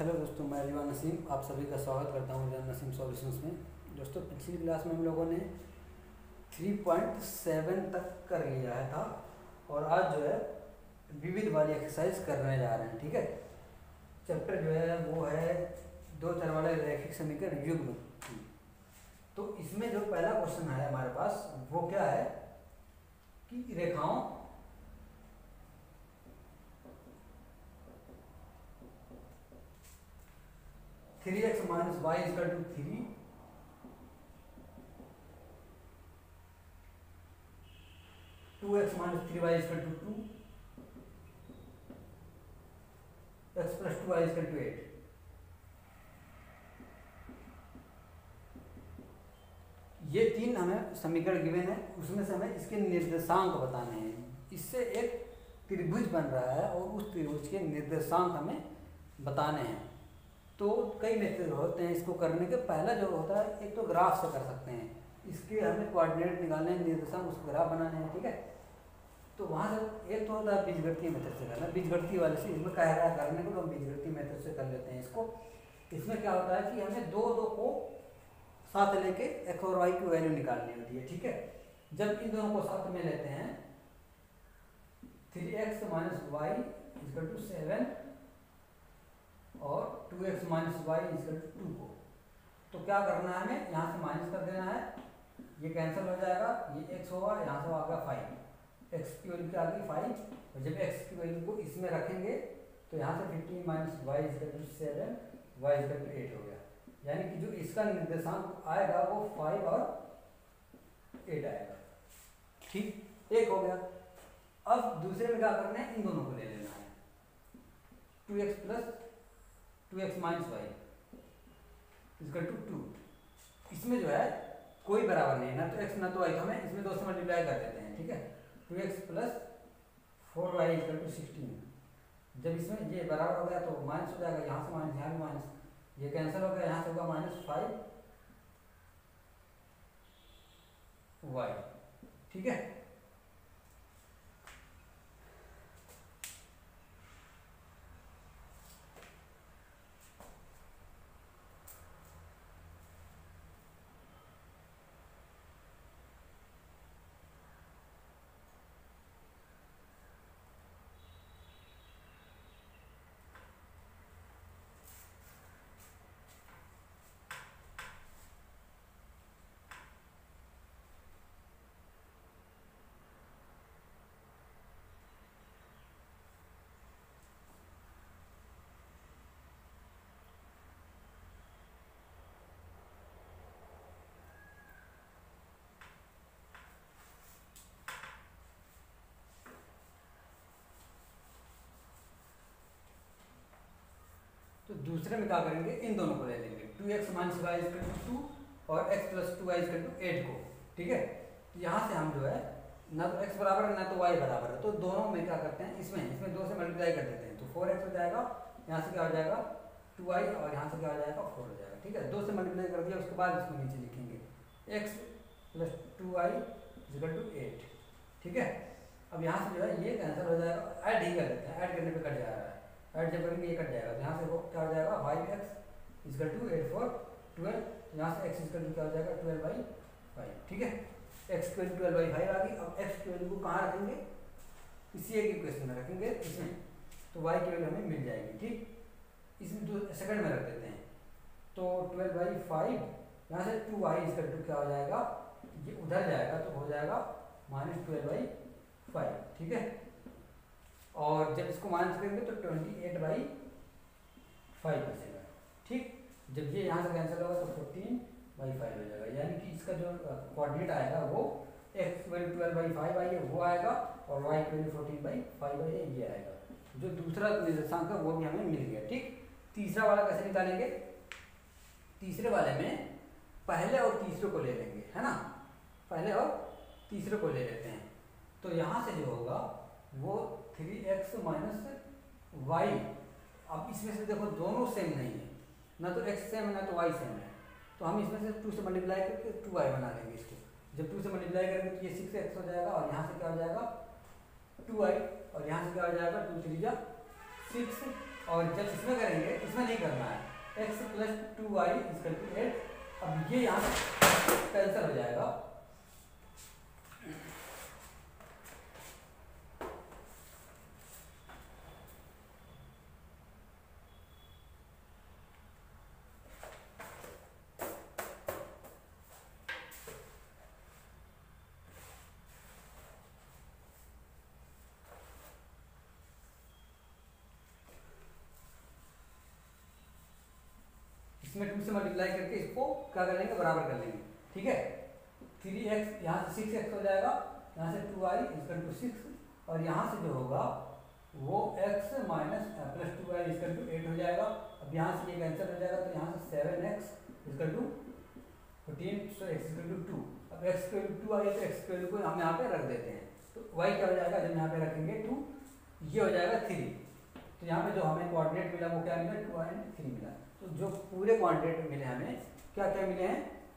Hello दोस्तों, मैं रिवान नसीम आप सभी का स्वागत करता हूँ रिवान नसीम सॉल्यूशंस में। दोस्तों, पिछली क्लास में हम लोगों ने 3.7 तक कर लिया है था और आज जो है विविध वाली एक्सरसाइज करने जा रहे हैं। ठीक है, चैप्टर जो है वो है दो चर वाले रैखिक समीकरण युग्म। तो इसमें जो पहला क्वेश्चन है हमारे पास वो क्या है कि रेखाओं 3x minus y is equal to 3, 2x minus 3y is equal to 2, x plus 2y is equal to 8। ये तीन हमें समीकरण गिवन है, उसमें से हमें इसके निर्देशांक बताने हैं। इससे एक त्रिभुज बन रहा है और उस त्रिभुज के निर्देशांक हमें बताने हैं। तो कई मेथड होते हैं इसको करने के। पहला जो होता है, एक तो ग्राफ से कर सकते हैं, इसके हमें कोऑर्डिनेट निकालने हैं, निर्देशांक उसको ग्राफ बनाने हैं। ठीक है, तो वहाँ से एक तो होता है बीजगणितीय मेथड से करना। बीजगणितीय वाले से इसमें कह रहा है करने को, तो हम बीजगणितीय मेथड से कर लेते हैं इसको। इसमें क्या होता है कि हमें दो को साथ लेके एक्स और वाई की वैल्यू निकालनी होती है। ठीक है, जब इन दोनों को साथ में लेते हैं 3x minus y is equal to 7 और 2x minus y is equal to 2 को, तो क्या करना है, हमें यहाँ से माइनस कर देना है, ये कैंसिल हो जाएगा, ये x होगा, यहाँ से आ गया 5, x की वैल्यू क्या आ गई 5, और जब x की वैल्यू को इसमें रखेंगे तो यहाँ से 15 minus y is equal to 7, y is equal to 8 हो गया। यानी कि जो इसका निर्देशांक आएगा वो 5 और 8 आएगा। ठीक, एक हो गया। अब दूसरे में क्या करना है, इन दोनों को ले लेना है, 2x plus 2x minus y is equal to 2। इसमें जो है कोई बराबर नहीं है, ना तो x ना तो y, तो हमें इसमें 2 से मल्टीप्लाई कर देते हैं। ठीक है, 2x plus 4y is equal to 16। जब इसमें ये बराबर हो गया तो माइनस हो जाएगा, यहाँ से माइनस, यहाँ भी माइनस, ये कैंसिल हो गया, यहाँ से होगा -5y। ठीक है, तो दूसरे में क्या करेंगे, इन दोनों को ले लेंगे, 2x minus y is equal to 2 और x plus 2y is equal to 8 को। ठीक है, तो यहाँ से हम जो है ना तो x बराबर है ना तो y बराबर है, तो दोनों में क्या करते हैं, इसमें 2 से मल्टीप्लाई कर देते हैं, तो 4x हो जाएगा, यहाँ से क्या हो जाएगा 2y और यहाँ से क्या हो जाएगा 4 हो जाएगा। ठीक है, 2 से मल्टीप्लाई कर दिया, उसके बाद इसको नीचे लिखेंगे x plus 2y is equal to 8। ठीक है, अब यहाँ से जो है ये कैंसिल हो जाएगा, ऐड ही कर देते हैं, ऐड करने पे कट जा रहा है, ऐड जब करेंगे ये कट जाएगा, तो यहाँ से वो क्या हो जाएगा 5x इज इक्वल टू 8 4 12, यहाँ से x इज इक्वल टू क्या हो जाएगा 12/5। ठीक है, x की वैल्यू 12/5 आ गई। अब x की वैल्यू को कहाँ रखेंगे, इसी एक इक्वेशन में रखेंगे इसमें, तो y की वैल्यू हमें मिल जाएगी। ठीक, इसमें दो सेकंड में रख देते हैं, तो 12/5, यहाँ से 2y इज इक्वल टू क्या हो जाएगा, ये उधर जाएगा तो हो जाएगा -12/5। ठीक है, और जब इसको माइनस करेंगे तो 28/5 बचेगा। ठीक, जब ये यहाँ से कैंसिल होगा तो 14/5 हो जाएगा, यानी कि इसका जो कोऑर्डिनेट आएगा वो x की वैल्यू 12/5 आई है वो आएगा, और y की वैल्यू 14/5 आई है ये आएगा। जो दूसरा निर्देशांक है वो भी हमें मिल गया। ठीक, तीसरा वाला कैसे निकालेंगे, तीसरे वाले में पहले और तीसरे को ले लेंगे, है ना, पहले और तीसरे को ले लेते हैं। तो यहाँ से जो होगा वो 3x minus y। अब इसमें से देखो दोनों सेम नहीं है, ना तो x सेम है ना तो y सेम है, तो हम इसमें से 2 से मल्टीप्लाई करके 2y बना लेंगे इसको। जब 2 से मल्टीप्लाई करेंगे तो ये 6x हो जाएगा, और यहाँ से क्या हो जाएगा 2y, और यहाँ से क्या हो जाएगा 2 3 जा 6, और जब इसमें करेंगे, इसमें नहीं करना x plus 2y equal to 8। अब ये यहाँ कैंसिल हो जाएगा, इसमें 2 से मल्टीप्लाई करके इसको क्या कर लेंगे, बराबर कर लेंगे। ठीक है, 3x यहाँ से 6x हो जाएगा, यहाँ से 2y इक्वल टू 6, और यहाँ से जो होगा वो x minus plus 2y equal to 8 हो जाएगा। अब यहाँ से ये कैंसिल हो जाएगा, तो यहाँ से 7x equal to 14, so x equal to 2। अब x इक्वल टू 2 आ गया, तो x इक्वल को हम यहाँ पे रख देते हैं, तो y क्या हो जाएगा, जब यहाँ पे रखेंगे 2, ये हो जाएगा 3। तो यहाँ पे जो हमें कोऑर्डिनेट मिला वो क्या मिला, 2 और 3 मिला। तो जो पूरे कोऑर्डिनेट मिले हमें क्या क्या मिले हैं,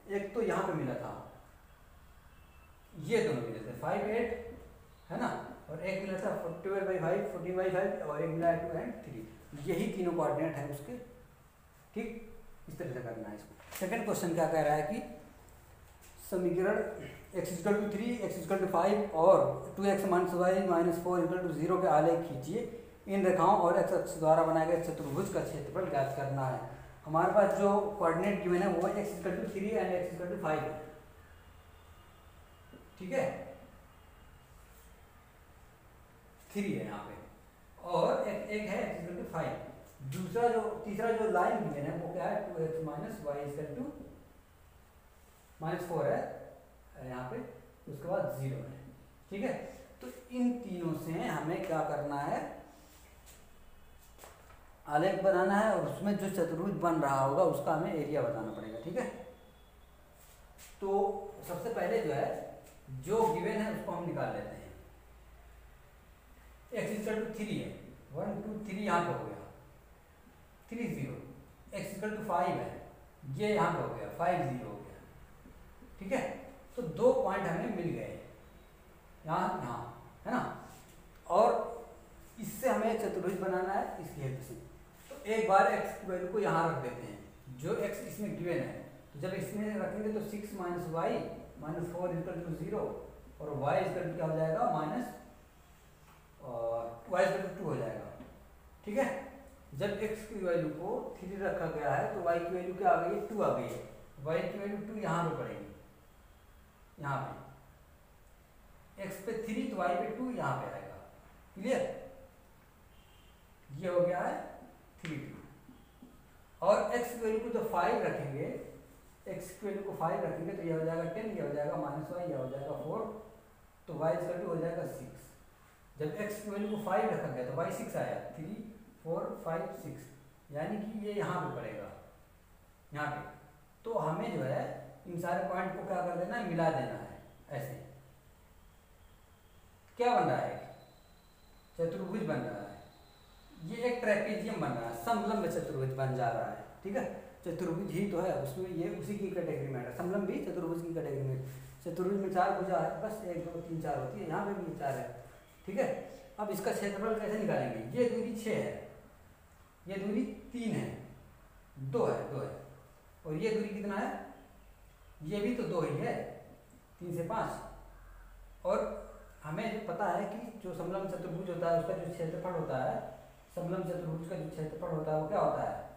एक तो यहाँ पे मिला था, ये दोनों मिले थे 5, 8 है ना, और एक मिला था 12/5, 14/5, और एक मिला 2 और 3। यही तीनों कोऑर्डिनेट है उसके। ठीक, इस तरह से करना है इसको। सेकंड क्वेश्चन क्या कह रहा है कि समीकरण x equal to 3, x equal to 5 और 2x minus y minus 4 equal to 0 के आलेख खींचिए। इन रेखाओं और x अक्ष द्वारा बनाए गए चतुर्भुज का क्षेत्रफल ज्ञात करना है। हमारे पास जो कोऑर्डिनेट गिवन है वो x equal to 3 and x equal to 5 है। ठीक है, 3 है यहाँ पे, और एक है x इक्वल टू 5। तीसरा जो लाइन गिवन है वो क्या है, 2x minus y equal to -4 है यहाँ पे, उसके बाद 0 है। ठीक है, तो इन तीनों से हमें क्या करना है, आलेख बनाना है, और उसमें जो चतुर्भुज बन रहा होगा उसका हमें एरिया बताना पड़ेगा। ठीक है, तो सबसे पहले जो है जो गिवन है उसको हम निकाल लेते हैं। x इक्वल टू 3 है, 1 2 3 यहाँ पे हो गया, 3 0। x इक्वल टू 5 है, ये यहाँ पे हो गया, 5 0 हो गया। ठीक है, तो 2 पॉइंट हमें मिल गए यहाँ है ना, और इससे हमें चतुर्भुज बनाना है इसकी हेल्प से। तो एक बार x की वैल्यू को यहाँ रख देते हैं, जो x इसमें गिवन है, तो जब इसमें रखेंगे तो 6 minus y minus 4 equal to 0, और y इक्वल टू क्या हो जाएगा, माइनस y इक्वल टू 2 हो जाएगा। ठीक है, जब x की वैल्यू को 3 रखा गया है तो y की वैल्यू क्या आ गई है, 2 आ गई है। y की वैल्यू 2 यहाँ पे पड़ेगी, यहाँ पे x पे 3 तो y पे 2 यहाँ पे आएगा। क्लियर, ये हो गया है 3 2, और x की वैल्यू को जब 5 रखेंगे, x की वैल्यू को 5 रखेंगे तो ये हो जाएगा 10, ये हो जाएगा माइनस y, ये हो जाएगा 4, तो y इक्वल टू हो जाएगा 6। जब x की वैल्यू को 5 रखा गया तो y 6 आया, 3 4 5 6, यानी कि ये यहाँ पे पड़ेगा, यहाँ पे। तो हमें जो है इन सारे पॉइंट को क्या कर देना है, मिला देना है। ऐसे क्या बन रहा है, चतुर्भुज बन रहा है, ये एक ट्रेपेजियम बन रहा है, समलंब चतुर्भुज बन जा रहा है। ठीक है, चतुर्भुज ही तो है, उसमें ये उसी की कैटेगरी में है, समलंब भी चतुर्भुज की कैटेगरी में। चतुर्भुज में 4 भुजा है, बस 1 2 3 4 होती है, यहाँ पे भी 4 है। ठीक है, अब इसका क्षेत्रफल कैसे निकालेंगे, ये दूरी 6 है, ये दूरी 3 है, 2 है, और ये दूरी कितना है, ये भी तो 2 ही है, 3 से 5। और हमें पता है कि जो समलंब चतुर्भुज होता है उसका जो क्षेत्रफल होता है, समलंब चतुर्भुज का जो क्षेत्रफल होता है वो क्या होता है,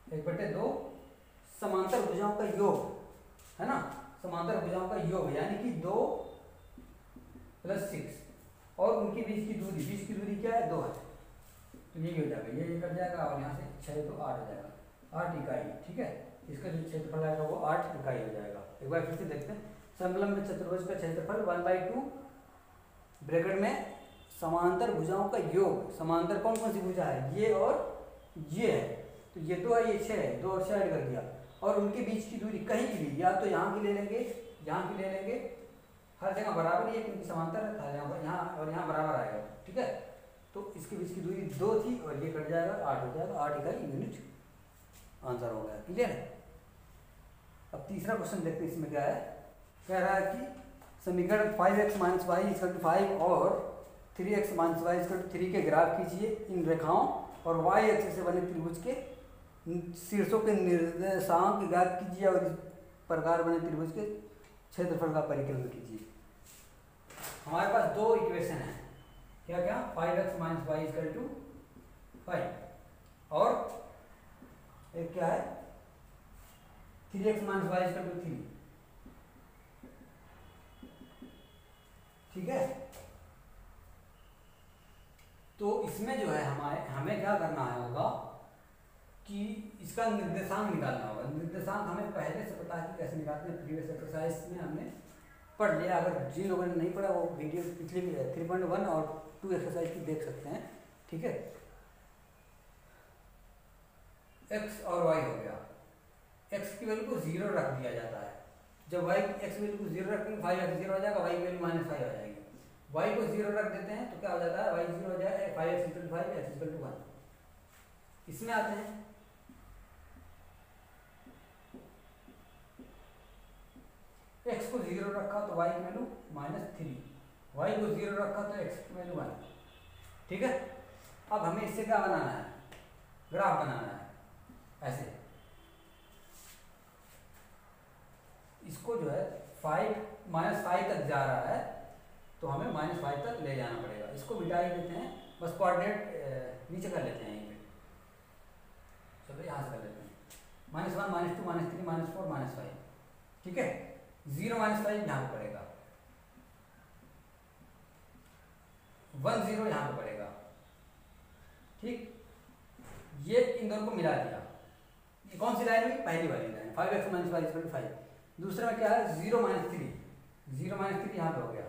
एक बटे 2 समांतर भुजाओं का योग है ना, समांतर भुजाओं का योग, यानी कि 2 + 6, और उनके बीच की दूरी क्या है, 2 है, तो ये हो जाएगा, ये कट जाएगा, और यहाँ से 6 तो 8 हो जाएगा, 8 इकाई। ठीक है, इसका जो क्षेत्रफल आएगा वो 8 इकाई हो जाएगा। एक बार फिर से देखते हैं, समलंब चतुर्भुज का क्षेत्रफल 1/2 ब्रैकेट में समांतर भुजाओं का योग, समांतर कौन कौन सी भुजा है, ये और ये है, तो ये 2 है, ये 6 है, 2 और 6 ऐड कर दिया, और उनके बीच की दूरी कहीं की भी, या तो यहाँ की ले लेंगे, यहाँ की ले लेंगे, हर जगह बराबर ही है क्योंकि समांतर था, यहाँ और यहाँ बराबर आएगा। ठीक है, तो इसके बीच की दूरी 2 थी, और ये कट जाएगा, 8 हो जाएगा, 8 इकाई यूनिट आंसर हो गया। क्लियर है। अब तीसरा क्वेश्चन देखते हैं, इसमें क्या है, कह रहा है कि समीकरण 5x minus y equal to 5 और 3x minus y equal to 3 के ग्राफ कीजिए इन रेखाओं और y एक्सिस से बने त्रिभुज के शीर्षों के निर्देशांक की ज्ञात कीजिए और इस प्रकार बने त्रिभुज के क्षेत्रफल का परिकलन कीजिए। हमारे पास दो इक्वेशन है, क्या क्या, 5x minus y equal to 5 और एक क्या है 3x minus y equal to 3। ठीक है, तो इसमें जो है हमें क्या करना है होगा कि इसका निर्देशांक निकालना होगा। निर्देशांक हमें पहले से पता है कि कैसे निकालते हैं, प्रीवियस एक्सरसाइज में हमने पढ़ लिया। अगर जिन लोगों ने नहीं पढ़ा वो वीडियो पिछले 3.1 और 2 एक्सरसाइज की देख सकते हैं। ठीक है, x और y हो गया, x की वैल्यू को 0 रख दिया जाता है। जब y x वैल्यू को 0 रखेंगे 5x 0 हो जाएगा, y की वैल्यू -5 हो जाएगी। y को 0 रख देते हैं तो क्या हो जाता है, y 0 हो जाएगा, 5x = 5 x = 1। इसमें आते हैं x को 0 रखा तो y की वैल्यू -3, y को 0 रखा तो x की वैल्यू 1। ठीक है, अब हमें इससे क्या बनाना है, ग्राफ बनाना है। ऐसे इसको जो है 5 तक जा रहा है तो हमें -5 तक ले जाना पड़ेगा। इसको मिटा ही देते हैं, बस कोऑर्डिनेट नीचे कर लेते हैं यहीं पे। चलो यहाँ से कर लेते हैं, -1 -2 -3 -4 -5। ठीक है, 0 -5 यहाँ पर पड़ेगा, 1 0 यहाँ पर पड़ेगा। ठीक, ये इन दोनों को मिला दिया। ये कौन सी लाइन हुई, पहली वाली line 5x minus y equal to 5। दूसरे में क्या है 0 -3 यहाँ पे हो गया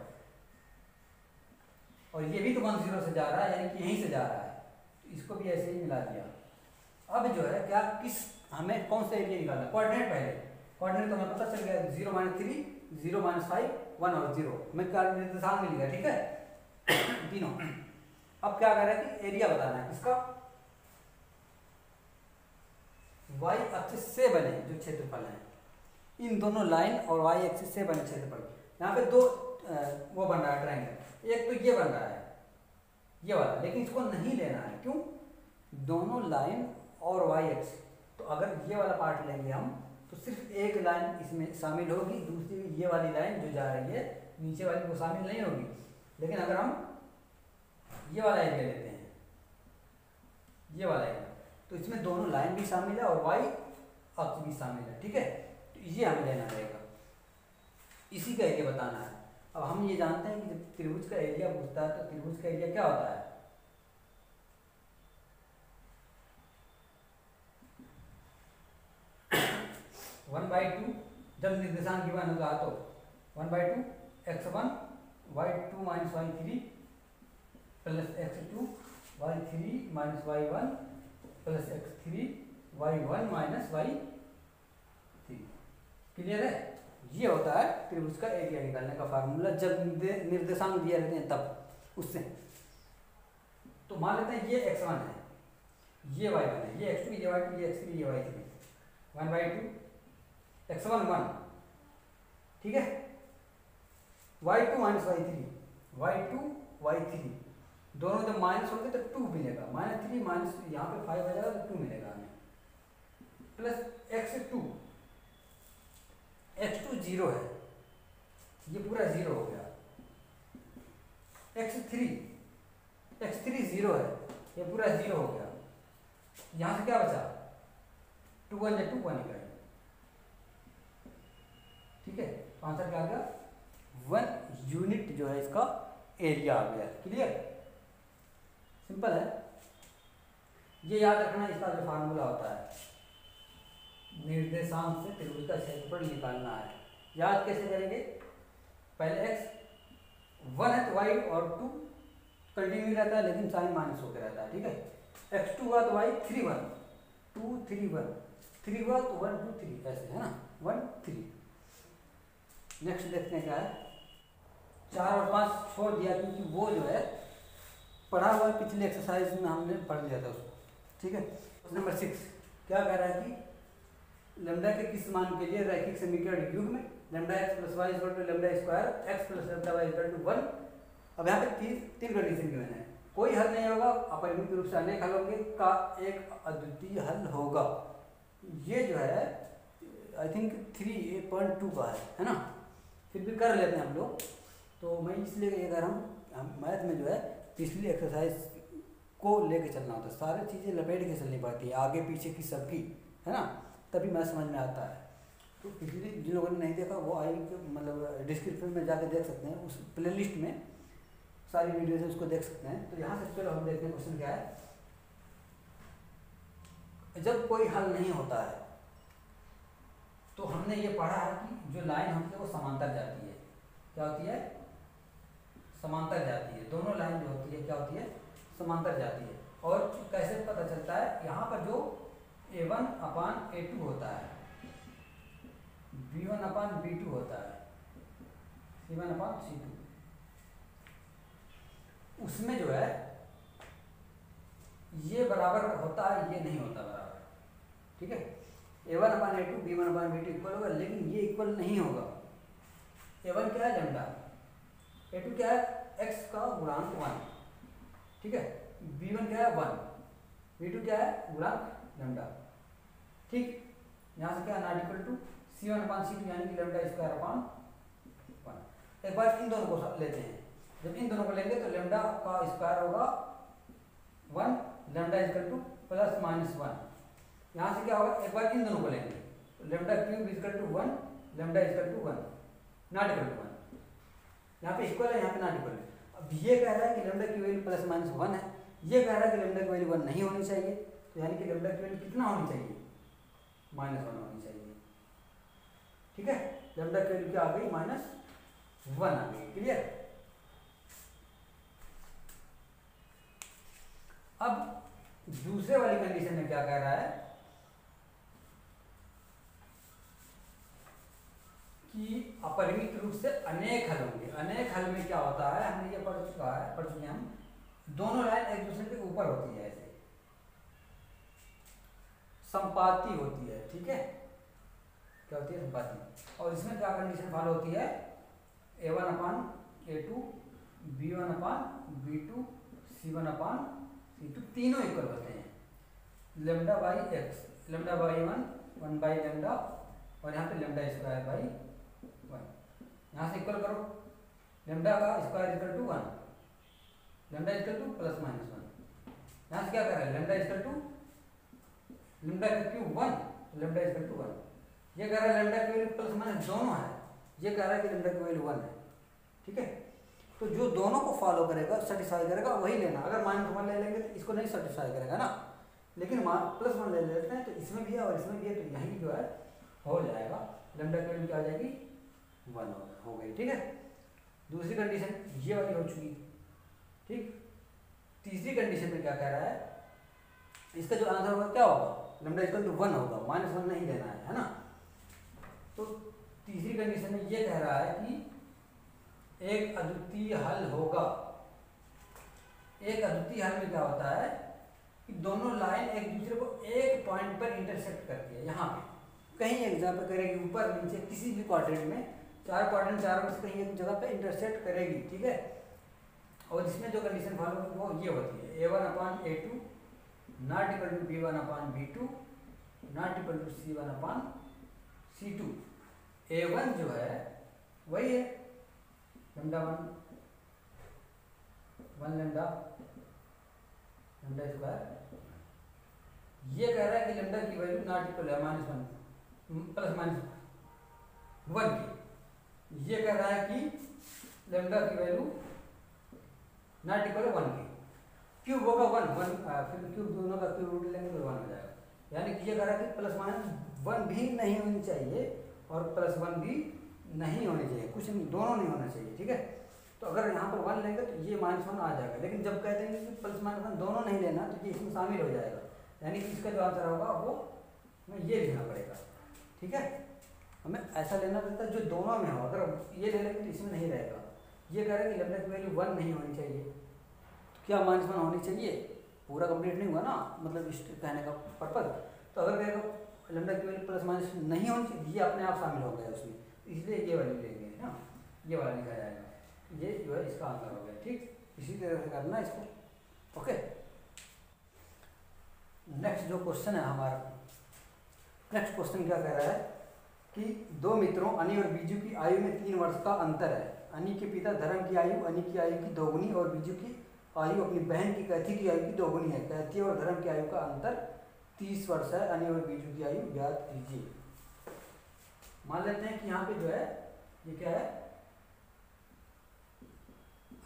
और ये भी तो 1 0 से जा रहा है, यानी कि यहीं से जा रहा है, तो इसको भी ऐसे ही मिला दिया। अब जो है क्या, किस हमें कौन सा एरिया निकालना है, कोऑर्डिनेट पहले। कोऑर्डिनेट तो हमें पता चल गया 0 -3 0 -5 1 और 0 हमें क्या निर्देशांक मिल गया। ठीक है तीनों। अब क्या कर रहे हैं कि एरिया बताना है किसका, y एक्सिस से बने जो क्षेत्रफल है, इन दोनों लाइन और y एक्सिस से बने क्षेत्रफल। यहाँ पे दो वो बन रहा है ट्रायंगल, एक तो ये बन रहा है ये वाला, लेकिन इसको नहीं लेना है। क्यों, दोनों लाइन और y एक्सिस, तो अगर ये वाला पार्ट लेंगे हम तो सिर्फ एक लाइन इसमें शामिल होगी, दूसरी ये वाली लाइन जो जा रही है नीचे वाली वो शामिल नहीं होगी। लेकिन अगर हम ये वाला एरिया लेते हैं, ये वाला एरिया, तो इसमें दोनों लाइन भी शामिल है और y अक्ष भी शामिल है। ठीक है, तो ये हमें लेना रहेगा, इसी का एरिया बताना है। अब हम ये जानते हैं कि जब त्रिभुज का एरिया पूछता है तो त्रिभुज का एरिया क्या होता है, वन बाई टू, जब निर्देशांक गिवन होगा तो 1/2 x1 y2 minus y3 plus x2 y3 minus y1 plus x3 y1 minus y3। Clear है, ये होता है त्रिभुज का एरिया निकालने का फार्मूला जब निर्देशांक दिए रहते हैं तब उससे। तो मान लेते हैं ये x1 है, ये y1 है, ये x2 ये y2 ये x3 ये y3, 1/2 x1 1। ठीक है, y2 माइनस y3 दोनों जब माइनस होंगे तो 2 मिलेगा, -3 माइनस यहाँ पे 5 आ जाएगा तो 2 मिलेगा हमें, प्लस x2 0 है, ये पूरा 0 हो गया, x3 0 है, ये पूरा 0 हो गया। यहाँ से क्या बचा 2 1 या 2 1 निकल। ठीक है, तो आंसर क्या आ गया 1 यूनिट जो है इसका एरिया आ गया। क्लियर, सिंपल है, ये याद रखना इसका जो फार्मूला होता है, निर्देशांक से त्रिभुज का क्षेत्रफल निकालना है। याद कैसे करेंगे, पहले x 1 है तो y और 2 कंटिन्यू रहता है लेकिन साइन माइनस होकर रहता है। ठीक है, x2 हुआ तो y 3 1 2 3 1 3 हुआ तो 1 2 3 ऐसे है ना, 1 3। नेक्स्ट देखते हैं क्या है, 4 और 5 छोड़ दिया क्योंकि वो जो है पढ़ा हुआ पिछले एक्सरसाइज में हमने पढ़ लिया था उसको। ठीक है, नंबर 6 क्या कह रहा है कि लैम्डा के किस मान के लिए रैखिक समीकरण युग्म lambda x plus y equal to lambda square x plus lambda y equal to 1। अब यहाँ पे तीन कंडीशन गिवन है, कोई हल नहीं होगा, अपरिमित रूप से अनेक हल होंगे का एक अद्वितीय हल होगा। ये जो है आई थिंक 3.2 का है ना, फिर भी कर लेते हैं हम लोग। तो मैं इसलिए अगर हम मैथ में जो है पिछली एक्सरसाइज को लेके चलना होता है, सारी चीज़ें लपेट के चलनी पड़ती है, आगे पीछे की सबकी, है ना, तभी मैथ समझ में आता है। तो पिछली जिन लोगों ने नहीं देखा वो आई मतलब डिस्क्रिप्शन में जाके देख सकते हैं, उस प्लेलिस्ट में सारी वीडियोज है, उसको देख सकते हैं। तो यहाँ से चलो हम देखते हैं क्वेश्चन क्या है। जब कोई हल नहीं होता है तो हमने ये पढ़ा है कि जो लाइन होती है वो समांतर जाती है। क्या होती है? समांतर जाती है। दोनों लाइन जो होती है क्या होती है? समांतर जाती है। और कैसे पता चलता है? यहाँ पर जो A1/A2 होता है, B1/B2 होता है, C1/C2, उसमें जो है ये बराबर होता है, ये नहीं होता बराबर। ठीक है, A1/A2 B1/B2 इक्वल होगा, लेकिन ये इक्वल नहीं होगा। A1 क्या है? लैम्डा। A2 क्या है? x का गुणांक 1। ठीक है, B1 क्या है? 1। B2 क्या है? गुणांक लैम्डा। ठीक, यहाँ से क्या नॉट इक्वल टू C1/C2 यानी कि लैम्डा स्क्वायर अपॉन 1। एक बार इन दोनों को लेते हैं। जब इन दोनों को लेंगे तो लैम्डा का स्क्वायर होगा 1, lambda equal to plus minus 1। यहाँ से क्या होगा? एक बार इन दोनों को लेंगे तो lambda cube equal to 1, lambda equal to 1, not equal to 1। यहाँ पे इक्वल है, यहाँ पे नॉट इक्वल है। अब ये कह रहा है कि लैम्डा की वैल्यू प्लस माइनस 1 है, ये कह रहा है कि लैम्डा की वैल्यू 1 नहीं होनी चाहिए। तो यानी कि लैम्डा की वैल्यू कितना होनी चाहिए? -1 होनी चाहिए। ठीक है, लैम्डा की वैल्यू क्या आ गई? -1 आ गई। क्लियर? अब दूसरे वाली कंडीशन में क्या कह रहा है कि अपरिमित रूप से अनेक हल होंगे। अनेक हल में क्या होता है? हमने ये पढ़ चुके हैं हम, दोनों लाइन एक दूसरे के ऊपर होती है, ऐसे संपाती होती है। ठीक है, क्या होती है? संपाती। और इसमें क्या कंडीशन फॉलो होती है? A1/A2 B1/B2 C1/C2 तीनों इक्वल होते हैं। Lambda by x, lambda by 1 by lambda, और यहाँ पे लैम्डा स्क्वायर बाई 1। यहाँ से इक्वल करो, लैम्डा का square equal to 1, lambda equal to plus minus 1। यहाँ से क्या कर रहा है? लैम्डा इक्वल टू लैम्डा का क्यूब 1, लैम्डा इक्वल टू 1। ये कह रहा है लैम्डा की वैल्यू प्लस माइनस दोनों है, ये कह रहा है कि लैम्डा की वैल्यू 1 है। ठीक है, तो जो दोनों को फॉलो करेगा, सेटिस्फाई करेगा, वही लेना। अगर -1 ले लेंगे तो इसको नहीं सेटिस्फाई करेगा ना, लेकिन +1 ले लेते हैं तो इसमें भी है और इसमें भी है, तो यही जो है हो जाएगा। लैम्डा की वैल्यू क्या आ जाएगी? 1 हो गई। ठीक है, दूसरी कंडीशन ये वाली हो चुकी। ठीक, तीसरी कंडीशन में क्या कह रहा है? इसका जो आंसर होगा क्या होगा? लैम्डा इक्वल टू 1 होगा, -1 नहीं लेना है ना। तो तीसरी कंडीशन में ये कह रहा है कि एक अद्वितीय हल होगा। एक अद्वितीय हल में क्या होता है कि दोनों लाइन एक दूसरे को एक पॉइंट पर इंटरसेक्ट करती है। यहाँ पे कहीं एग्जाम्पल करेगी, ऊपर नीचे किसी भी क्वाड्रेंट में, क्वाड्रेंट चारों में से कहीं एक जगह पे इंटरसेक्ट करेगी। ठीक है, और इसमें जो कंडीशन फॉलो होगी वो ये होती है A1/A2 not equal to B1/B2 not equal to C1/C2। A1 जो है वही है लैम्डा 1 लैम्डा स्क्वायर। ये कह रहा है कि लैम्डा की वैल्यू नॉट इक्वल है -1 प्लस माइनस 1 की। ये कह रहा है कि लैम्डा की वैल्यू नॉट इक्वल 1 की। क्यूब होगा 1 फिर क्यूब दोनों का क्यूब रूट लेंगे तो 1 हो जाएगा। यानी कि ये कह रहा है कि +-1 भी नहीं होनी चाहिए और +1 भी नहीं होनी चाहिए, कुछ दोनों नहीं होना चाहिए। ठीक है, तो अगर यहाँ पर 1 लेंगे तो ये -1 आ जाएगा, लेकिन जब कहते हैं कि +-1 दोनों नहीं लेना तो ये इसमें शामिल हो जाएगा। यानी कि इसका जो आंसर होगा वो हमें ये लिखना पड़ेगा। ठीक है, हमें ऐसा लेना पड़ता है जो दोनों में हो। अगर ये ले लेंगे तो इसमें नहीं रहेगा। ये कह रहा है कि लैम्डा की वैल्यू 1 नहीं होनी चाहिए, तो क्या -1 होनी चाहिए? पूरा कंप्लीट नहीं हुआ ना, मतलब इस कहने का पर्पज। तो अगर कहेगा लैम्डा की वैल्यू +-, नहीं होनी चाहिए, ये अपने आप शामिल हो गया उसमें, इसलिए ये वैल्यू लेंगे ना, ये वाला लिखा जाएगा, ये जो है इसका आंसर हो गया। ठीक, इसी तरह से करना इसको। ओके, नेक्स्ट जो क्वेश्चन है हमारा, नेक्स्ट क्वेश्चन क्या कह रहा है कि दो मित्रों अनी और बीजू की आयु में 3 वर्ष का अंतर है। अनी के पिता धर्म की आयु अनी की आयु की दोगुनी और बीजू की आयु अपनी बहन की कैथी की आयु की दोगुनी है। कैथी और धर्म की आयु का अंतर 30 वर्ष है। अनी और बीजू की आयु ज्ञात कीजिए। मान लेते हैं कि यहाँ पे जो है ये क्या है,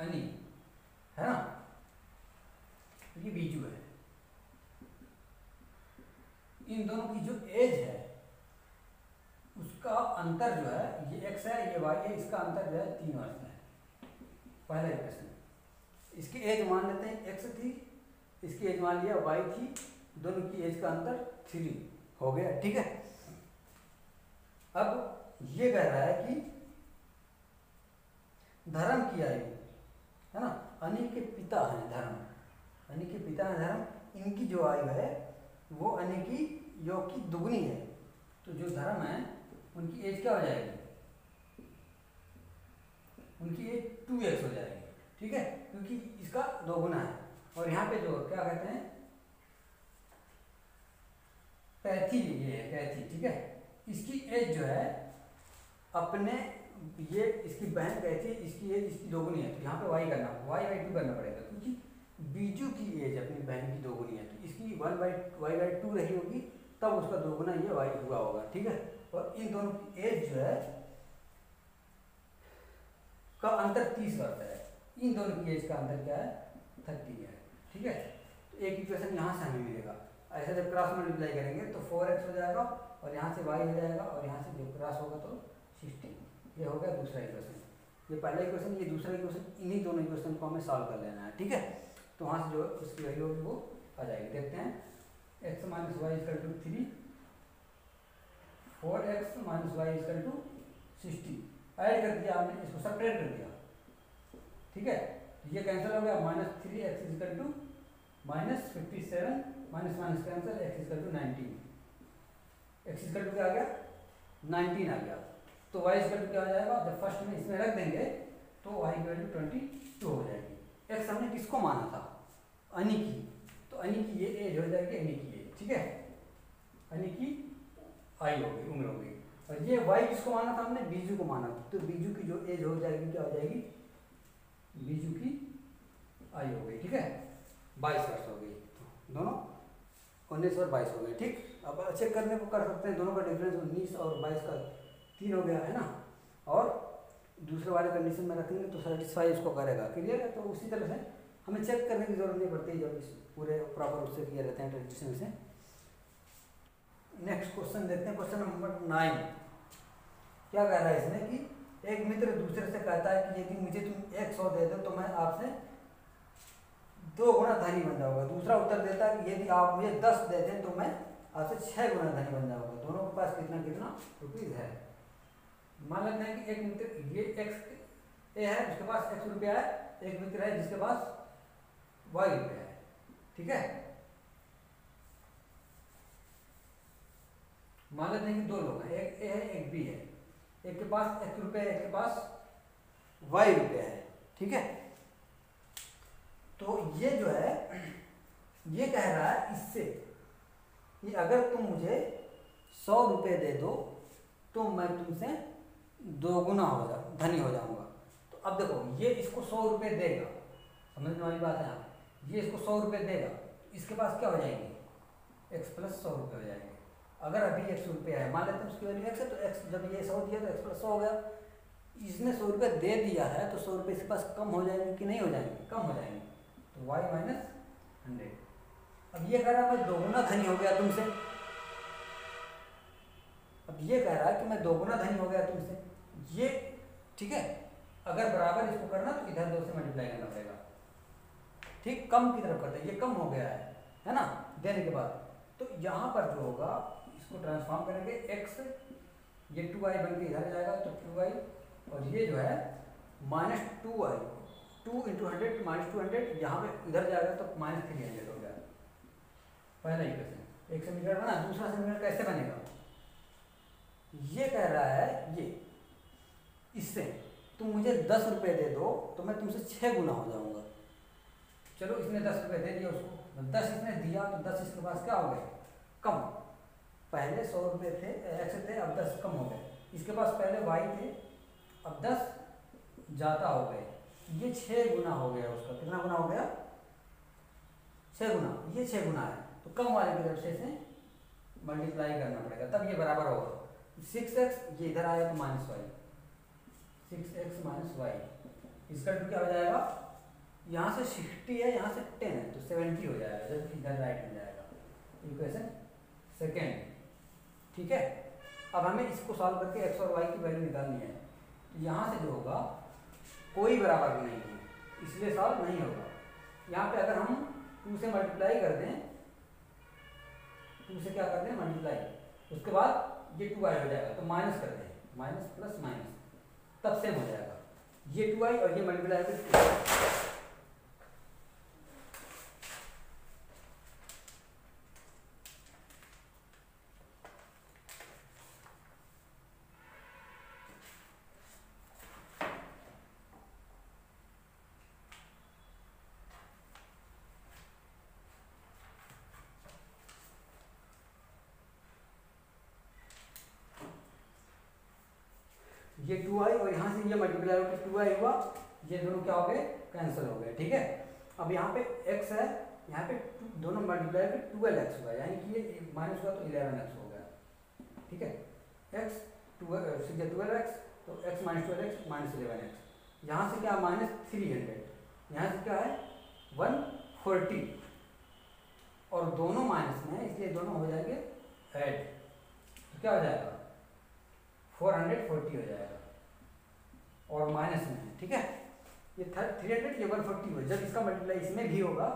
अनी है ना, ये बीजू है। इन दोनों की जो एज है उसका अंतर जो है, ये x है ये y है, इसका अंतर जो है 3 वर्ष है। पहला इक्वेशन, इसकी एज मान लेते हैं x थी, इसकी एज मान लिया y थी, दोनों की एज का अंतर 3 हो गया। ठीक है, अब ये कह रहा है कि धर्म की आयु है ना, अनी के पिता हैं धर्म, अनी के पिता हैं धर्म, इनकी जो आयु है वो अनी की योग की दुगनी है। तो जो धर्म है उनकी एज क्या हो जाएगी, उनकी एज 2x हो जाएगी। ठीक है, क्योंकि इसका दोगुना है। और यहाँ पे जो क्या कहते हैं, कैथी, ये है कैथी। ठीक है, इसकी एज जो है अपने, ये इसकी बहन कैथी, इसकी एज इसकी दोगुनी है। तो यहाँ पे y करना, y/2 करना पड़ेगा, क्योंकि बीजू की एज अपनी बहन की दोगुनी है। तो इसकी 1/y/2 रही होगी, तब उसका दोगुना ये y हुआ होगा। ठीक है, और इन दोनों की एज जो है का अंतर 30 वर्ष है। इन दोनों की एज का अंतर क्या है, 30 है। ठीक है, तो एक इक्वेशन यहाँ से हमें मिलेगा। ऐसे जब क्रॉस मल्टीप्लाई करेंगे तो 4x हो जाएगा, और यहाँ से y हो जाएगा, और यहाँ से जब क्रॉस होगा तो 16। ये हो गया दूसरा इक्वेशन। ये पहला इक्वेशन, ये दूसरा इक्वेशन, इन्हीं दोनों इक्वेशन को हमें सॉल्व कर लेना है। ठीक है, तो वहाँ से जो उसकी वैल्यू होगी वो आ जाएगी। देखते हैं, x - y = 3, 4x - y = 60। Add कर दिया हमने, इसको सब्ट्रैक्ट कर दिया। ठीक है, ये कैंसिल हो गया, -3x = -57, minus cancel, x = 19, x = क्या आ गया, 19 आ गया। तो y = क्या हो जाएगा, जब फर्स्ट में इसमें रख देंगे तो y = 22 हो जाएगी। x हमने किसको माना था, अनी की, तो अनी की ये एज हो जाएगी, अनी की एज। ठीक है, अनी की आयु हो गई, उम्र हो गई। और ये y किसको माना था हमने, बीजू को माना था। तो बीजू की जो एज हो जाएगी क्या हो जाएगी, बीजू की आयु हो गई। ठीक है, 22 वर्ष हो गई। दोनों 19 और 22 हो गए। ठीक, अब चेक करने को कर सकते हैं, दोनों का डिफरेंस 19 और 22 का 3 हो गया है ना। और दूसरे वाले कंडीशन में रखेंगे तो सेटिस्फाई इसको करेगा। क्लियर है, तो उसी तरह से हमें चेक करने की जरूरत नहीं पड़ती जब इस पूरे प्रॉपर उससे किए रहते हैं ट्रेडिशन से। नेक्स्ट क्वेश्चन देखते हैं, क्वेश्चन नंबर 9। क्या कह रहा है इसमें कि एक मित्र दूसरे से कहता है कि यदि मुझे तुम 100 दे दो तो मैं आपसे 2 गुना धनी बन जाऊंगा। दूसरा उत्तर देता है कि यदि आप मुझे 10 दे दें तो मैं आपसे 6 गुना धनी बन जाऊंगा। दोनों के पास कितना कितना रुपीज है। मान लेते हैं कि एक मित्र, ये x ए है, उसके पास x रुपया है, एक मित्र है जिसके पास y रुपया है। ठीक है, मान लेते हैं कि 2 लोग हैं, एक ए है एक बी है, एक के पास x रुपया है, एक के पास y रुपया है। ठीक है, तो ये जो है ये कह रहा है इससे कि अगर तुम मुझे 100 रुपये दे दो तो मैं तुमसे 2 गुना धनी हो जाऊंगा। तो अब देखो, ये इसको 100 रुपये देगा, समझने वाली बात है यहाँ, ये इसको 100 रुपये देगा, इसके पास क्या हो जाएंगे, x + 100 रुपये हो जाएंगे। अगर अभी 100 रुपया है, मान लेते हैं उसकी वैल्यू x है, तो x जब ये 100 दिया तो x + 100 हो गया। इसने 100 रुपये दे दिया है तो 100 रुपये इसके पास कम हो जाएंगे कि नहीं हो जाएंगे, कम हो जाएंगे। तो y - 100। अब ये कह रहा है मैं 2 गुना धनी हो गया तुमसे। अब ये कह रहा है कि मैं 2 गुना धनी हो गया तुमसे। ये ठीक है, अगर बराबर इसको करना तो इधर 2 से मल्टीप्लाई करना पड़ेगा। ठीक, कम की तरफ करते हैं, ये कम हो गया है ना, देने के बाद। तो यहाँ पर जो होगा इसको ट्रांसफॉर्म करेंगे, x ये 2y बन के इधर जाएगा तो 2y, और ये जो है -2y, 2 × 100 -200, यहाँ पे इधर जाएगा तो -300 हो गया। पहला इक्वेशन, एक समीकरण बना। दूसरा समीकरण कैसे बनेगा, ये कह रहा है ये इससे तुम मुझे 10 रुपये दे दो तो मैं तुमसे 6 गुना हो जाऊंगा। चलो इसने 10 रुपये दे दिया उसको, 10 इसने दिया तो 10 इसके पास क्या हो गए, कम। पहले 100 रुपये थे, एक्स थे, अब 10 कम हो गए। इसके पास पहले वाई थे, अब 10 ज़्यादा हो गए। ये 6 गुना हो गया उसका। कितना गुना हो गया, 6 गुना। ये 6 गुना है तो कम वाले की तरफ से मल्टीप्लाई करना पड़ेगा, तब ये बराबर होगा। 6x, ये इधर आया तो minus Y, 6x minus Y इसका क्या हो जाएगा, यहाँ से 60 है, यहाँ से 10 है तो 70 हो जाएगा, जब इधर राइट में जाएगा। इक्वेशन सेकेंड, ठीक है। अब हमें इसको सॉल्व करके x और y की वैल्यू निकालनी है। तो यहाँ से जो होगा कोई बराबर नहीं है, इसलिए सॉल्व नहीं होगा। यहाँ पे अगर हम 2 से मल्टीप्लाई कर दें, 2 से क्या कर दें मल्टीप्लाई, उसके बाद ये 2y हो जाएगा तो माइनस कर दें, माइनस प्लस माइनस, तब सेम हो जाएगा। ये 2y और ये मल्टीप्लाई कर ये 2y और यहाँ से ये मल्टीप्लाई होकर 2y हुआ, ये दोनों क्या हो गए, कैंसिल हो गए, ठीक है। अब यहाँ पे x है, यहाँ पे दोनों मल्टीप्लाई होकर 12x होगा, यानी कि ये माइनस हुआ तो 11x हो गया, ठीक है। x 12x तो x minus 12x minus 11x। यहाँ से क्या माइनस 300, यहाँ से क्या है 140, और दोनों माइनस में है इसलिए दोनों हो जाएंगे ऐड, तो क्या हो जाएगा 440 हो जाएगा, और माइनस में है, ठीक है। ये 300, ये 140 हो, जब इसका मल्टीप्लाई इसमें भी होगा,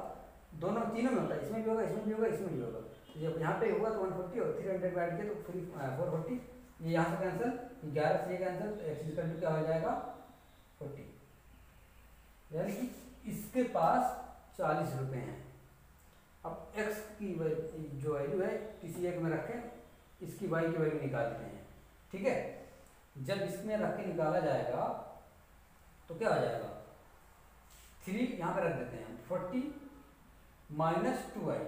दोनों तीनों में होता है, इसमें भी होगा, इसमें भी होगा, इसमें भी होगा। जब यहाँ पे होगा तो 140 और 300 बैठ के तो 440, ये यहाँ से कैंसिल, 11 से ये कैंसिल, तो एक्स इक्वल टू क्या हो जाएगा 40, यानी कि इसके पास 40 रुपये हैं। अब x की जो वैल्यू है किसी एक में रखें, इसकी y की वैल्यू निकालते हैं, ठीक है। जब इसमें रख के निकाला जाएगा तो क्या हो जाएगा, 3 यहाँ पे रख देते हैं, 40 माइनस 2y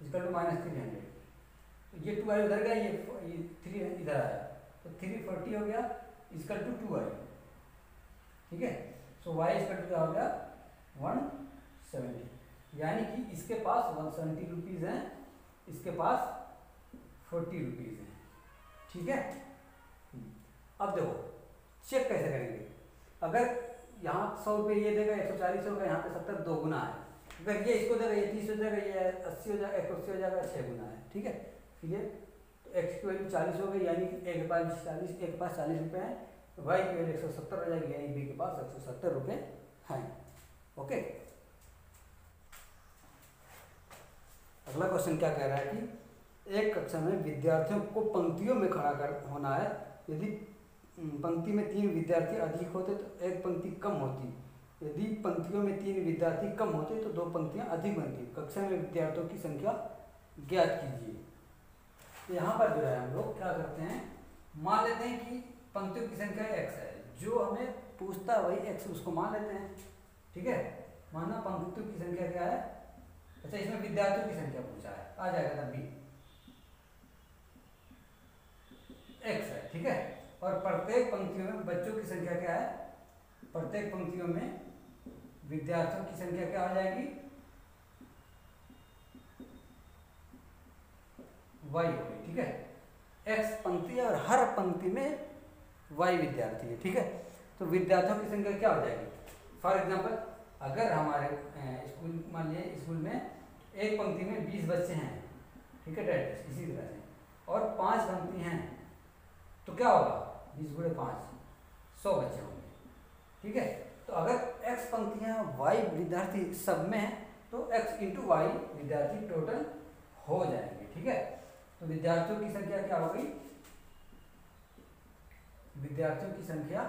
इसका टू माइनस 300, ये 2y उधर गया, ये 3 इधर आया तो 340 हो गया, इसका टू 2y, ठीक है। सो y इसका टू क्या हो गया 170, यानी कि इसके पास 170 रुपीज़ हैं, इसके पास 40 रुपीज़ हैं, ठीक है। अब देखो चेक कैसे करेंगे, अगर यहाँ 100 रुपये ये देगा, 140 होगा, यहाँ पे 70 2 गुना है, अगर ये इसको देगा ये 30 हो जाएगा, ये 80 हो जाएगा, 180 हो जाएगा, 6 गुना है, ठीक है। फिर ये तो x की वैल्यू 40 हो गई, यानी कि एक के पास 40 रुपये हैं, y की वैल्यू 170 हो जाएगी, यानी b के पास 170 रुपये हैं, ओके। अगला क्वेश्चन क्या कह रहा है कि एक कक्षा में विद्यार्थियों को पंक्तियों में खड़ा कर होना है, यदि पंक्ति में 3 विद्यार्थी अधिक होते तो एक पंक्ति कम होती, यदि पंक्तियों में 3 विद्यार्थी कम होते तो 2 पंक्तियां अधिक बनती। कक्षा में विद्यार्थियों की संख्या ज्ञात कीजिए। तो यहाँ पर जो है हम लोग क्या करते हैं, मान लेते हैं कि पंक्तियों की संख्या x है, जो हमें पूछता है वही x उसको मान लेते हैं, ठीक है। माना पंक्तियों की संख्या क्या है, अच्छा इसमें विद्यार्थियों की संख्या पूछा है, आ जाएगा तब भी x है, ठीक है। और प्रत्येक पंक्तियों में बच्चों की संख्या क्या है, प्रत्येक पंक्तियों में विद्यार्थियों की संख्या क्या हो जाएगी y हो गई, ठीक है। x पंक्ति है और हर पंक्ति में y विद्यार्थी है, ठीक है। तो विद्यार्थियों की संख्या क्या हो जाएगी, फॉर एग्जांपल अगर हमारे स्कूल मान लीजिए स्कूल में एक पंक्ति में 20 बच्चे हैं, ठीक है, इसी तरह से, और 5 पंक्ति हैं तो क्या होगा 20 गुणे 5 100 बच्चे होंगे, ठीक है। तो अगर x पंक्तियां y विद्यार्थी सब में है तो x इंटू वाई विद्यार्थी टोटल हो जाएंगे, ठीक है। तो विद्यार्थियों की संख्या क्या हो गई, विद्यार्थियों की संख्या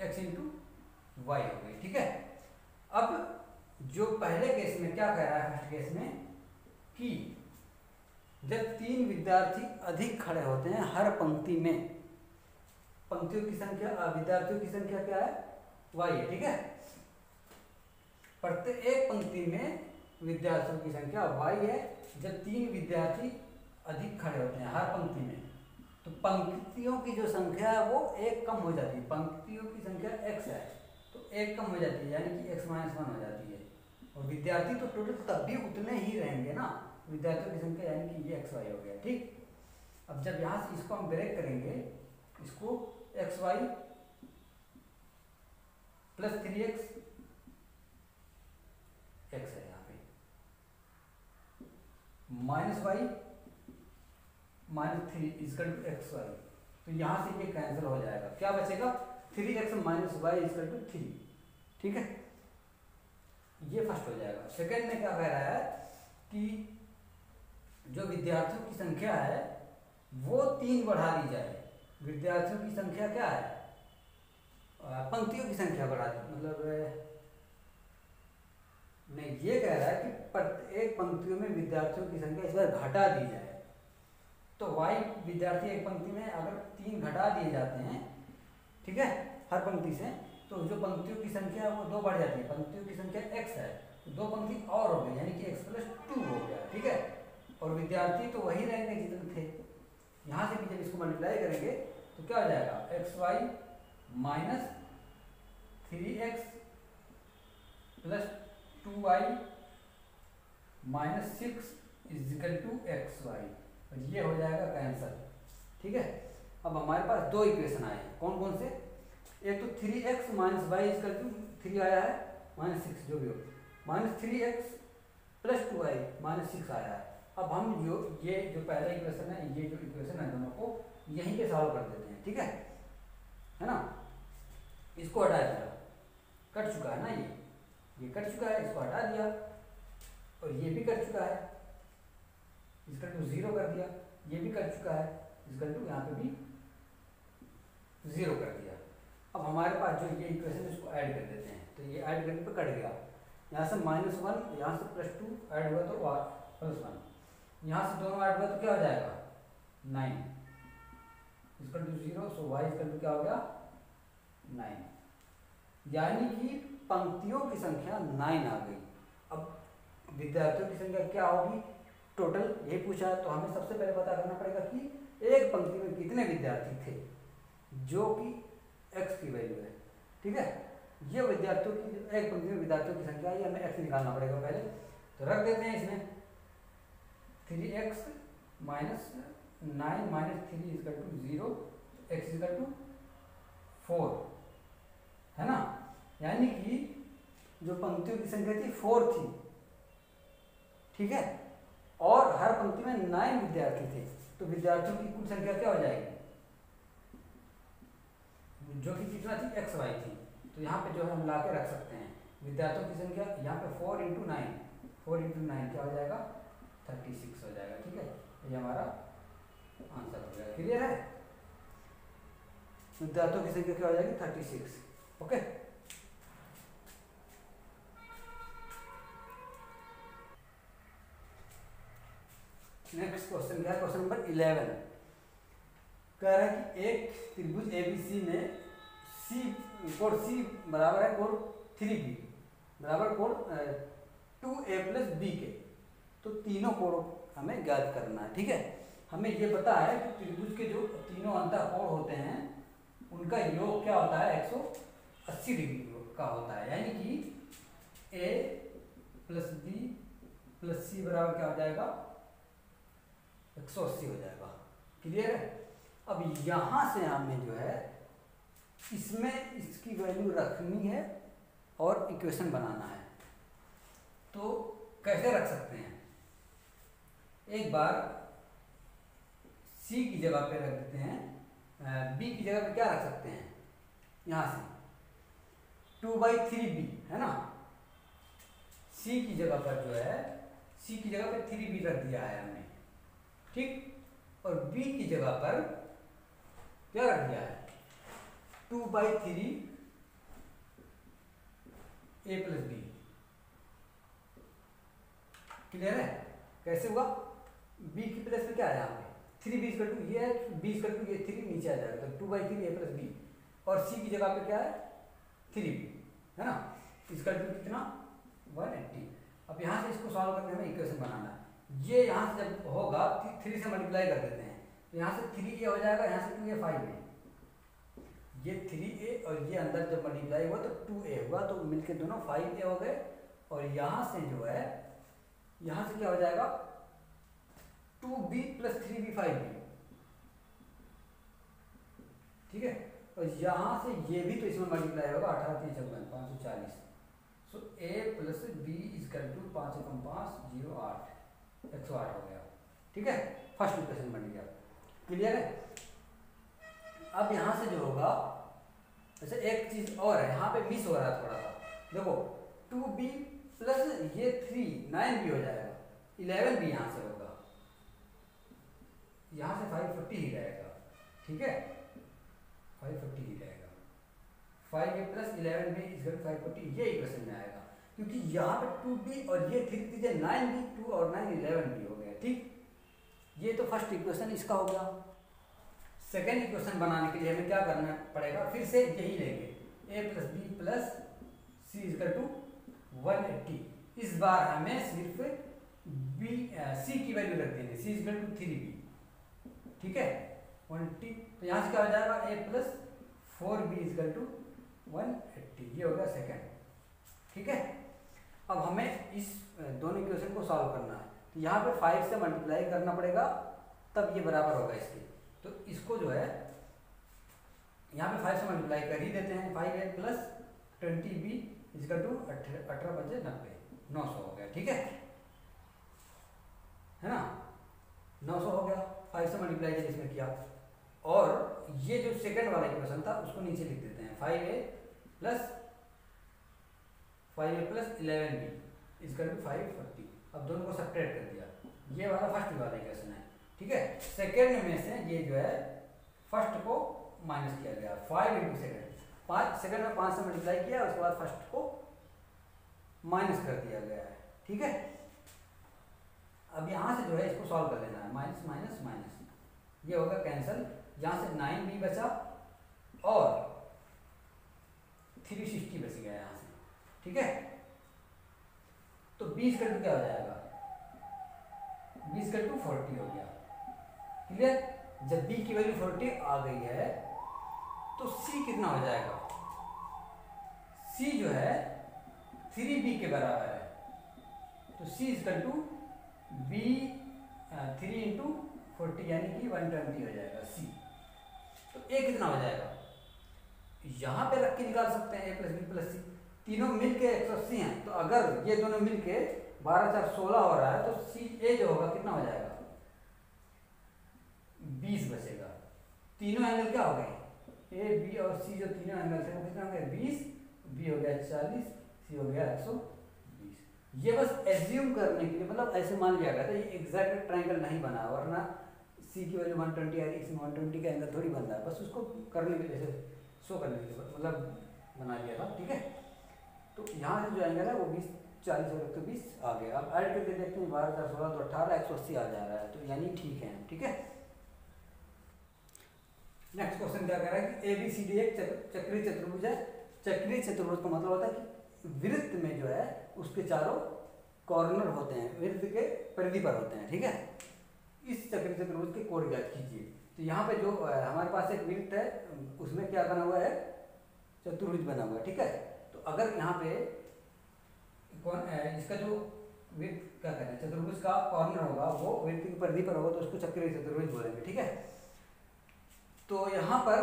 x इंटू वाई हो गई, ठीक है। अब जो पहले केस में क्या कह रहा है, फर्स्ट केस में कि जब 3 विद्यार्थी अधिक खड़े होते हैं हर पंक्ति में, पंक्तियों की संख्या विद्यार्थियों की संख्या क्या है, y है, ठीक है। प्रत्येक पंक्ति में विद्यार्थियों की संख्या y है जब 3 विद्यार्थी अधिक खड़े होते हैं हर पंक्ति में, तो पंक्तियों की जो संख्या है वो 1 कम हो जाती है। पंक्तियों की संख्या x है तो 1 कम हो जाती है, यानी कि x - 1 हो जाती है। और विद्यार्थी तो टोटल तब भी उतने ही रहेंगे ना, विद्यार्थियों की संख्या, यानी कि ये xy हो गया, ठीक। अब जब यहाँ से इसको हम ब्रेक करेंगे, इसको xy प्लस 3x x है यहाँ पे, minus y minus 3 equal to xy, तो यहाँ से ये कैंसिल हो जाएगा। क्या बचेगा, 3x minus y is equal to 3, ठीक है। ये फर्स्ट हो जाएगा। सेकंड में क्या कह रहा है कि जो विद्यार्थियों की संख्या है वो 3 बढ़ा दी जाए। विद्यार्थियों की संख्या क्या है, पंक्तियों की संख्या बढ़ा दी, मतलब नहीं, ये कह रहा है कि प्रत्येक पंक्तियों में विद्यार्थियों की संख्या इस बार घटा दी जाए। तो y विद्यार्थी एक पंक्ति में अगर 3 घटा दिए जाते हैं, ठीक है, हर पंक्ति से, तो जो पंक्तियों की संख्या है वो 2 बढ़ जाती है। पंक्तियों की संख्या x है तो 2 पंक्ति और हो गई, यानी कि x + 2 हो गया, ठीक है। और विद्यार्थी तो वही रहेंगे जितने थे। यहाँ से भी जब इसको मल्टीप्लाई करेंगे तो क्या हो जाएगा, xy minus 3x plus 2y minus 6 equal to xy, और ये हो जाएगा कैंसल, ठीक है। अब हमारे पास 2 इक्वेशन आए हैं, कौन कौन से, एक तो 3x minus Y is equal to 3 आया है माइनस 6, जो भी हो, minus 3x plus 2y minus 6 आया है। अब हम ये जो पहला इक्वेशन है, ये जो इक्वेशन है दोनों को यहीं पे सॉल्व कर देते हैं, ठीक है ना। इसको हटा दिया, कट चुका है ना, ये कट चुका है, इसको हटा दिया, और ये भी कट चुका है, इसका टू 0 कर दिया, ये भी कट चुका है, इसका टू यहाँ पे भी 0 कर दिया। अब हमारे पास जो ये इक्वेशन इसको ऐड कर देते हैं, तो ये ऐड करने पे कट गया, यहाँ से -1, यहाँ से +2 ऐड हुआ तो +1, यहाँ से दोनों ऐड हुआ तो क्या हो जाएगा 9, इसका टू 0, सो y इसका टू क्या हो गया 9, यानी कि पंक्तियों की संख्या 9 आ गई। अब विद्यार्थियों की संख्या क्या होगी टोटल, ये पूछा है, तो हमें सबसे पहले पता करना पड़ेगा कि एक पंक्ति में कितने विद्यार्थी थे, जो कि x की वैल्यू है, ठीक है। ये विद्यार्थियों की एक पंक्ति में विद्यार्थियों की संख्या है, ये हमें x निकालना पड़ेगा पहले, तो रख देते हैं इसमें 3x minus 9 minus 3 equal to 0, x equal to 4, है ना। यानी कि जो पंक्तियों की संख्या थी 4 थी, ठीक है, और हर पंक्ति में 9 विद्यार्थी थे, तो विद्यार्थियों की कुल संख्या क्या हो जाएगी, जो कि कितना थी xy थी, तो यहाँ पे जो है हम ला के रख सकते हैं विद्यार्थियों की संख्या, यहाँ पे 4 × 9, 4 × 9 क्या हो जाएगा 36 हो जाएगा, ठीक है। ये हमारा आंसर हो जाएगा, क्लियर है। विद्यार्थियों की संख्या क्या हो जाएगी 36, ओके। नेक्स्ट क्वेश्चन क्या है, क्वेश्चन नंबर 11 कह रहा है कि एक त्रिभुज ABC में कोण C बराबर है कोण 3B बराबर कोण 2A + B के, तो तीनों कोण हमें ज्ञात करना है, ठीक है। हमें ये पता है कि त्रिभुज के जो तीनों अंतःकोण होते हैं उनका योग क्या होता है 180 डिग्री का होता है, यानी कि A + B + C बराबर क्या हो जाएगा 180 हो जाएगा, क्लियर है। अब यहाँ से हमें जो है इसमें इसकी वैल्यू रखनी है और इक्वेशन बनाना है, तो कैसे रख सकते हैं, एक बार C की जगह पे रख देते हैं, B की जगह पे क्या रख सकते हैं, यहाँ से 2/3B है ना, C की जगह पर जो है C की जगह पे 3B रख दिया है हमने, ठीक, और B की जगह पर क्या रख दिया है 2/3 A + B, क्लियर है। कैसे हुआ, बी की प्लेस में क्या है यहाँ पे 3b इक्वल टू ये है, b इक्वल टू ये 3 नीचे आ जाएगा तो 2/3 a प्लस b, और c की जगह पे क्या है 3b, है ना, इक्वल टू कितना 180। अब यहाँ से इसको सॉल्व करके हमें इक्वेशन बनाना है। ये यहाँ से जब होगा 3 से मल्टीप्लाई कर देते हैं तो यहाँ से 3a हो जाएगा, यहाँ से 2a 5a, ये 3a और ये अंदर जब मल्टीप्लाई हुआ तो 2a हुआ, तो मिलके दोनों 5a हो गए। और यहाँ से जो है यहाँ से क्या हो जाएगा 2b प्लस 3b 5b, ठीक है। और यहाँ से ये भी तो इसमें मल्टीप्लाई होगा 18 3 54 540, so a plus b equal to 5 कम 5 0 8 108 हो गया, ठीक है। फर्स्ट इक्वेशन बन गया, क्लियर है। अब यहाँ से जो होगा, अच्छा एक चीज और है यहाँ पे मिस हो रहा है थोड़ा सा, देखो 2b प्लस ये 3 9b हो जाएगा, 11b यहाँ से होगा, यहाँ से 540 ही रहेगा, ठीक है 540 ही रहेगा, 5a प्लस 11b इक्वल 540, ये इक्वेशन में आएगा क्योंकि यहाँ पे 2b और ये 3 दीजिए 9b 2 और 9 11b हो गया, ठीक। ये तो फर्स्ट इक्वेशन इसका हो गया। सेकेंड इक्वेशन बनाने के लिए हमें क्या करना पड़ेगा, फिर से यही लेंगे a plus b plus c equal to 180। इस बार हमें सिर्फ b c की वैल्यू रख देंगे, c इक्वल टू 3b, ठीक है 180। तो यहाँ से क्या हो जाएगा a plus 4b equal to 180, ये हो गया सेकेंड, ठीक है। अब हमें इस दोनों इक्वेशन को सॉल्व करना है, तो यहाँ पे 5 से मल्टीप्लाई करना पड़ेगा तब ये बराबर होगा इसके। तो इसको जो है यहाँ पे 5 से मल्टीप्लाई कर ही देते हैं, 5a plus 20b equal to 18 बचे 90, 900 हो गया, ठीक है ना 900 हो गया, 5 से मल्टीप्लाई इसमें किया। और ये जो सेकंड वाला इक्वेशन था उसको नीचे लिख देते हैं, 5a plus 11b equal to 540। अब दोनों को सब्ट्रैक्ट कर दिया, ये वाला फर्स्ट वाला इक्वेशन है, ठीक है। सेकेंड में से ये जो है फर्स्ट को माइनस किया गया, 5 इंटू सेकेंड, 5 सेकेंड में 5 से मल्टीप्लाई किया, उसके बाद फर्स्ट को माइनस कर दिया गया है, ठीक है। अब यहाँ से जो है इसको सॉल्व कर लेना है, माइनस माइनस माइनस, ये होगा कैंसिल, यहाँ से 9b बचा और 360 बच गया यहाँ से, ठीक है। तो 20 का क्या हो जाएगा 20 का 40 हो गया, क्लियर। जब b की वैल्यू 40 आ गई है तो c कितना हो जाएगा, c जो है 3b के बराबर है, तो c equal to b 3 into 40 यानी कि 120 हो जाएगा c। तो a कितना हो जाएगा, यहाँ पे रख के निकाल सकते हैं a प्लस बी प्लस सी, तीनों मिलके 180 हैं, तो अगर ये दोनों मिलके 12 4 16 हो रहा है तो सी ए जो होगा कितना हो जाएगा 20 बचेगा। तीनों एंगल क्या हो गए ए बी और सी, जो तीनों एंगल थे वो कितना हो गया 20, बी हो गया 40, सी हो गया 120। ये बस एज्यूम करने के लिए, मतलब ऐसे मान लिया गया था, ये एग्जैक्ट ट्रायंगल नहीं बना, वरना सी की वैल्यू 120 आ रही, इसमें 120 का एंगल थोड़ी बन रहा है, बस उसको करने के लिए शो करने के लिए मतलब बना लिया था, ठीक है। तो यहाँ से जो एंगल है वो 20 40 और 120 आ गया। अब ऐड करके देखते हैं 12 4 16 तो 18 180 आ जा रहा है, तो यानी ठीक है, ठीक है। नेक्स्ट क्वेश्चन क्या कह रहा है कि ए बी सी डी एक चक्रीय चतुर्भुज है। चक्रीय चतुर्भुज का मतलब होता है कि वृत्त में जो है उसके चारों कॉर्नर होते हैं, वृत्त के परिधि पर होते हैं, ठीक है। इस चक्रीय चतुर्भुज के कोण ज्ञात कीजिए। तो यहाँ पे जो हमारे पास एक वृत्त है उसमें क्या बना हुआ है चतुर्भुज बना हुआ है, ठीक है। तो अगर यहाँ पे कौन इसका जो वृत्त क्या कहते हैं चतुर्भुज का कॉर्नर होगा वो वृत्त की परिधि पर होगा तो उसको चक्रीय चतुर्भुज बोलेंगे, ठीक है। तो यहाँ पर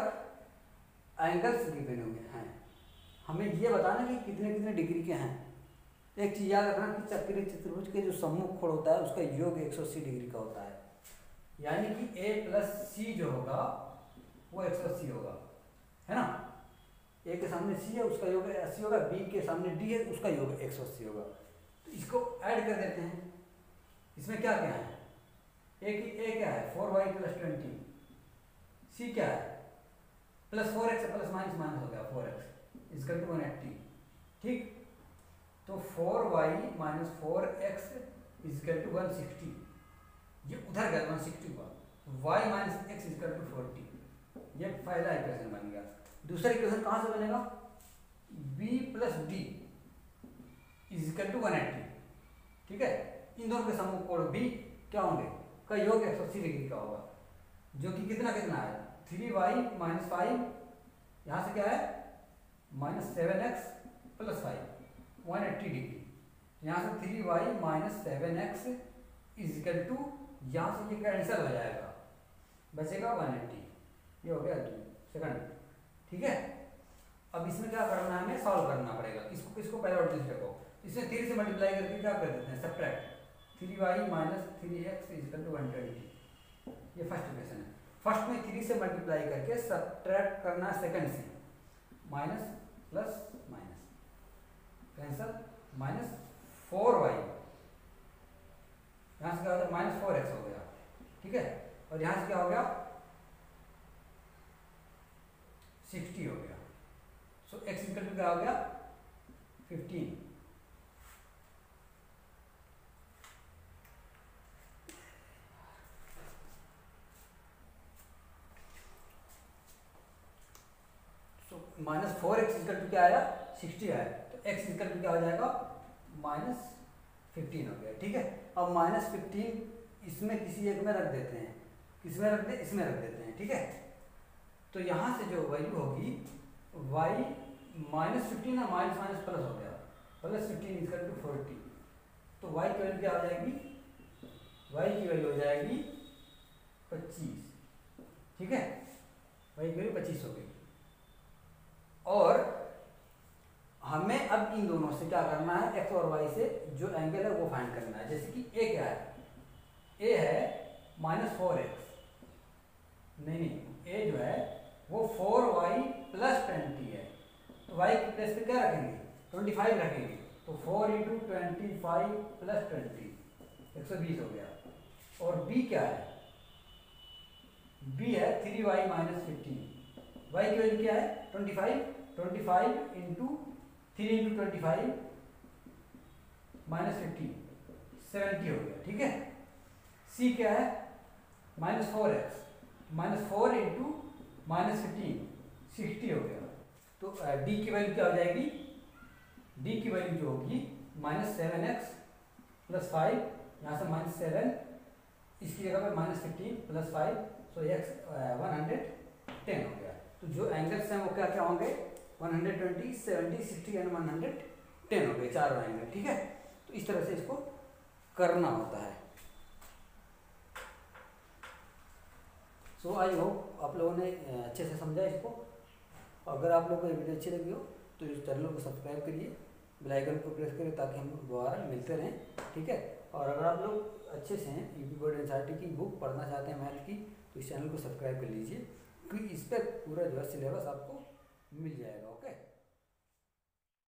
एंगल्स गिवन हुए हैं, हमें ये बताना कि कितने कितने डिग्री के हैं। एक चीज याद रखना कि चक्रीय चतुर्भुज के जो सम्मुख कोण होता है उसका योग 180 डिग्री का होता है, यानी कि a प्लस सी जो होगा वो 180 होगा, है ना। a के सामने c है उसका योग 80 होगा, b के सामने d है उसका योग 180 होगा। तो इसको ऐड कर देते हैं, इसमें क्या क्या है a क्या है 4y प्लस 20, c क्या है plus 4x plus minus minus हो गया 4x इसका 180, ठीक। तो 4y minus 4x is equal to 160, ये उधर गया 160 हुआ, y minus x equal to 40, ये पहला इक्वेशन बन गया। दूसरा इक्वेशन कहाँ से बनेगा, b plus d equal to 180, ठीक है। इन दोनों के समूह कोण b क्या होंगे, का योग 180 डिग्री का होगा, जो कि कितना कितना है 3y माइनस 5, यहाँ से क्या है माइनस 7x प्लस 5 180 डिग्री, यहाँ से 3y minus 7x is equal to, यहाँ से ये कैंसिल हो जाएगा, बचेगा 180, ये हो गया सेकंड, ठीक है। अब इसमें क्या करना है, हमें सॉल्व करना पड़ेगा, इसको किसको पहले ऑर्डिनेट रखो, इसमें 3 से मल्टीप्लाई करके क्या कर देते हैं subtract, 3y minus 3x is equal to 120, ये फर्स्ट इक्वेशन है। फर्स्ट में 3 से मल्टीप्लाई करके सब्ट्रैक्ट करना है सेकंड से, minus plus minus cancel, minus 4y, यहाँ से क्या हो गया माइनस 4x हो गया, ठीक है। और यहाँ से क्या हो गया 60 हो गया, सो x इक्वल टू क्या हो गया 15, माइनस 4x इक्वल टू क्या आया 60 आया, तो x इक्वल टू क्या हो जाएगा माइनस 15 हो गया, ठीक है। अब माइनस 15 इसमें किसी एक में रख देते हैं, किसमें रख दे, इसमें रख देते हैं, ठीक है। तो यहाँ से जो वैल्यू होगी y माइनस 15 ना माइनस माइनस प्लस हो गया, प्लस 15 इक्वल टू 40, तो y की वैल्यू क्या हो जाएगी, y की वैल्यू हो जाएगी 25, ठीक है, y की वैल्यू 25 हो गई। और हमें अब इन दोनों से क्या करना है, x और y से जो एंगल है वो फाइंड करना है। जैसे कि a क्या है, a है माइनस 4x, नहीं a जो है वो 4y प्लस 20 है, तो y की प्लेस पे क्या रखेंगे 25 रखेंगे, तो 4 इंटू 25 प्लस 20 120 हो गया। और b क्या है, b है 3y माइनस 15, y की वैल्यू क्या है 25 इंटू 3 इंटू 25 माइनस 15 70 हो गया, ठीक है। c क्या है minus 4x, minus 4 into minus 15 60 हो गया। तो d की वैल्यू क्या हो जाएगी, d की वैल्यू जो होगी माइनस 7x प्लस 5, यहाँ से माइनस 7, इसकी जगह पर माइनस 15 प्लस 5, सो x 110 हो गया। तो जो एंगल्स हैं वो क्या क्या होंगे 120, 70, 60 एंड 110 हो गए, चारों एंगल, ठीक है। तो इस तरह से इसको करना होता है। सो आई होप आप लोगों ने अच्छे से समझा इसको। अगर आप लोगों को ये वीडियो अच्छी लगी हो तो इस चैनल को सब्सक्राइब करिए, बेल आइकन को प्रेस करिए ताकि हम दोबारा मिलते रहें, ठीक है। और अगर आप लोग अच्छे से हैं यूपी बोर्ड एनसीईआरटी की बुक पढ़ना चाहते हैं मैथ की, तो इस चैनल को सब्सक्राइब कर लीजिए, क्योंकि इस पर पूरा जो है सिलेबस आपको मिल जाएगा, ओके।